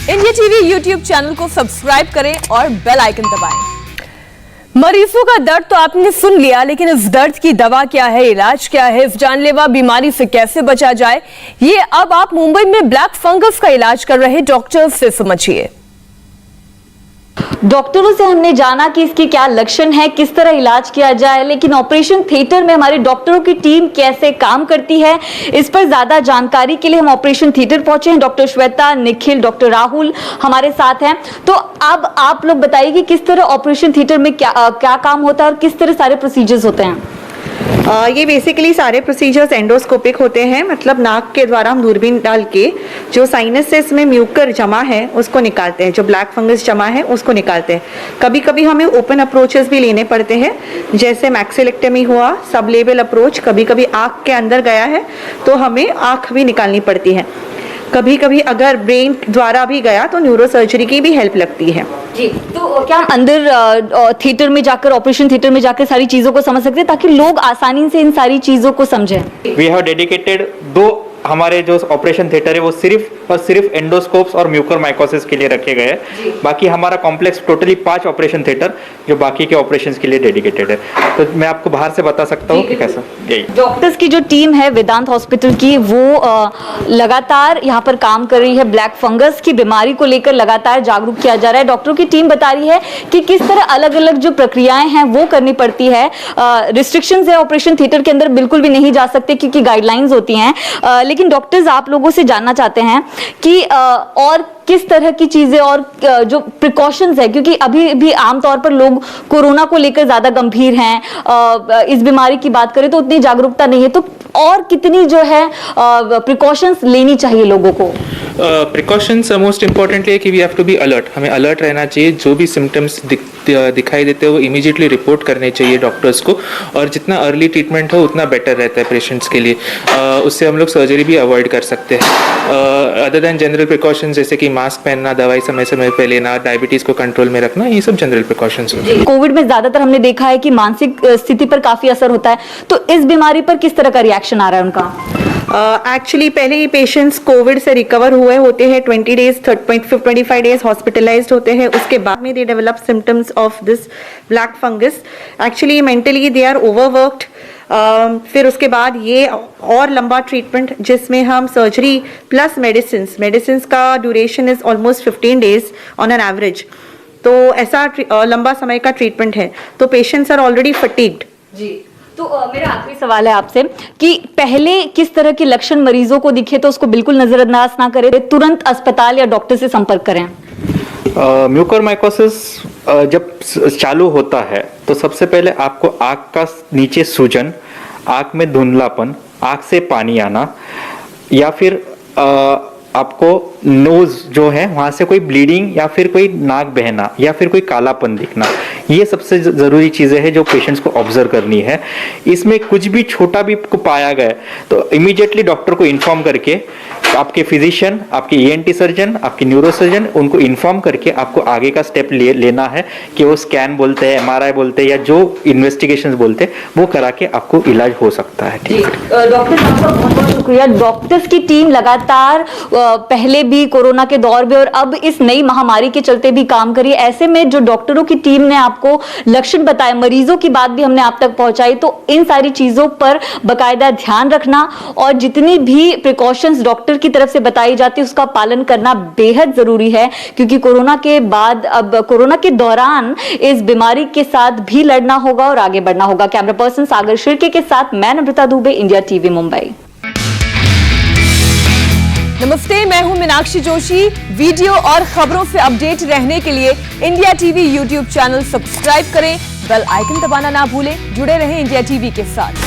India TV YouTube channel को subscribe करें और बेल आइकन दबाएं। मरीजों का दर्द तो आपने सुन लिया, लेकिन इस दर्द की दवा क्या है, इलाज क्या है, इस जानलेवा बीमारी से कैसे बचा जाए, ये अब आप मुंबई में ब्लैक फंगस का इलाज कर रहे डॉक्टर से समझिए। डॉक्टरों से हमने जाना कि इसके क्या लक्षण है, किस तरह इलाज किया जाए, लेकिन ऑपरेशन थिएटर में हमारे डॉक्टरों की टीम कैसे काम करती है, इस पर ज्यादा जानकारी के लिए हम ऑपरेशन थिएटर पहुंचे हैं। डॉक्टर श्वेता, निखिल, डॉक्टर राहुल हमारे साथ हैं। तो अब आप लोग बताइए कि किस तरह ऑपरेशन थिएटर में क्या काम होता है और किस तरह सारे प्रोसीजर्स होते हैं। ये बेसिकली सारे प्रोसीजर्स एंडोस्कोपिक होते हैं, मतलब नाक के द्वारा हम दूरबीन डाल के जो साइनसेस में म्यूकर जमा है उसको निकालते हैं, जो ब्लैक फंगस जमा है उसको निकालते हैं। कभी कभी हमें ओपन अप्रोचेस भी लेने पड़ते हैं, जैसे मैक्सिलेक्टमी हुआ, सब लेवल अप्रोच। कभी कभी आँख के अंदर गया है तो हमें आँख भी निकालनी पड़ती है। कभी कभी अगर ब्रेन द्वारा भी गया तो न्यूरोसर्जरी की भी हेल्प लगती है। जी, तो क्या हम अंदर थिएटर में जाकर, ऑपरेशन थिएटर में जाकर सारी चीजों को समझ सकते हैं ताकि लोग आसानी से इन सारी चीजों को समझें? वी हैव डेडिकेटेड दो हमारे जो ऑपरेशन थिएटर है वो सिर्फ और सिर्फ एंडोस्कोप्स और म्यूकर माइकोसिस के लिए रखे गए हैं। बाकी हमारा कॉम्प्लेक्स टोटली 5 ऑपरेशन थिएटर जो बाकी के ऑपरेशंस के लिए डेडिकेटेड है। तो मैं आपको बाहर से बता सकता हूँ कि कैसा। डॉक्टर्स की जो टीम है वेदांत हॉस्पिटल की, वो लगातार यहाँ पर काम कर रही है। ब्लैक फंगस की बीमारी को लेकर लगातार जागरूक किया जा रहा है। डॉक्टरों की टीम बता रही है कि किस तरह अलग अलग जो प्रक्रियाएं हैं वो करनी पड़ती है। रिस्ट्रिक्शंस है, ऑपरेशन थिएटर के अंदर बिल्कुल भी नहीं जा सकते क्योंकि गाइडलाइंस होती हैं। लेकिन डॉक्टर्स आप लोगों से जानना चाहते हैं कि और किस तरह की चीजें और जो प्रिकॉशंस है, क्योंकि अभी भी आमतौर पर लोग कोरोना को लेकर ज्यादा गंभीर हैं। इस बीमारी की बात करें तो उतनी जागरूकता नहीं है, तो और कितनी जो है प्रिकॉशंस लेनी चाहिए लोगों को? प्रिकॉशंस मोस्ट इंपॉर्टेंटली है कि we have to be alert. हमें अलर्ट रहना चाहिए। जो भी सिम्टम्स दिखाई देते हैं वो इमीडिएटली रिपोर्ट करने चाहिए डॉक्टर्स को, और जितना अर्ली ट्रीटमेंट हो उतना बेटर रहता है पेशेंट्स के लिए। उससे हम लोग सर्जरी भी अवॉइड कर सकते हैं। अदर देन जनरल प्रिकॉशंस जैसे कि मास्क पहनना, दवाई समय समय पे लेना, डायबिटीज को कंट्रोल में रखना, ये सब जनरल प्रिकॉशंस होते हैं। कोविड में ज्यादातर हमने देखा है कि मानसिक स्थिति पर काफी असर होता है, तो इस बीमारी पर किस तरह का रिएक्शन आ रहा है उनका? एक्चुअली पहले ही पेशेंट्स कोविड से रिकवर हुए होते हैं, 20 डेज 25 डेज हॉस्पिटलाइज्ड होते हैं। उसके बाद में they develop symptoms of this black fungus. Actually mentally they are overworked. फिर उसके बाद ये और लंबा ट्रीटमेंट जिसमें हम सर्जरी प्लस मेडिसिन का duration is almost 15 days on an average. तो ऐसा लंबा समय का ट्रीटमेंट है, तो पेशेंट्स आर ऑलरेडी फटीग्ड। जी, तो मेरा आखिरी सवाल है आपसे कि पहले किस तरह के लक्षण मरीजों को दिखे तो उसको बिल्कुल नजरअंदाज ना करें, तुरंत अस्पताल या डॉक्टर से संपर्क करें? म्यूकर माइकोसिस जब चालू होता है तो सबसे पहले आपको आँख का नीचे सूजन, आँख में धुंधलापन, आँख से पानी आना, या फिर आपको नोज जो है वहां से कोई ब्लीडिंग या फिर कोई नाक बहना या फिर कोई कालापन दिखना, ये सबसे जरूरी चीजें हैं जो पेशेंट्स को ऑब्जर्व करनी है। इसमें कुछ भी छोटा भी को पाया गया तो इमीडिएटली डॉक्टर को इन्फॉर्म करके, आपके फिजिशियन, आपके ईएनटी सर्जन, आपके न्यूरोसर्जन, उनको इन्फॉर्म करके आपको आगे का स्टेप लेना है कि वो स्कैन बोलते हैं, एमआरआई बोलते हैं, या जो इन्वेस्टिगेशंस बोलते हैं वो करा के आपको इलाज हो सकता है। ठीक है डॉक्टर साहब का बहुत बहुत शुक्रिया। डॉक्टर्स की टीम लगातार पहले भी कोरोना के दौर में और अब इस नई महामारी के चलते भी काम करी। ऐसे में जो डॉक्टरों की टीम ने आपको लक्षण बताए, मरीजों की बात भी हमने आप तक पहुंचाई, तो इन सारी चीजों पर बाकायदा ध्यान रखना और जितनी भी प्रिकॉशंस डॉक्टर की तरफ से बताई जाती है उसका पालन करना बेहद जरूरी है, क्योंकि कोरोना के बाद, अब कोरोना के दौरान इस बीमारी के साथ भी लड़ना होगा और आगे बढ़ना होगा। कैमरा पर्सन सागर शिर्के के साथ मैं नम्रता दुबे, इंडिया टीवी मुंबई। नमस्ते, मैं हूं मीनाक्षी जोशी। वीडियो और खबरों से अपडेट रहने के लिए India TV YouTube channel subscribe करें, बेल आइकन दबाना ना भूलें। जुड़े रहें इंडिया टीवी के साथ।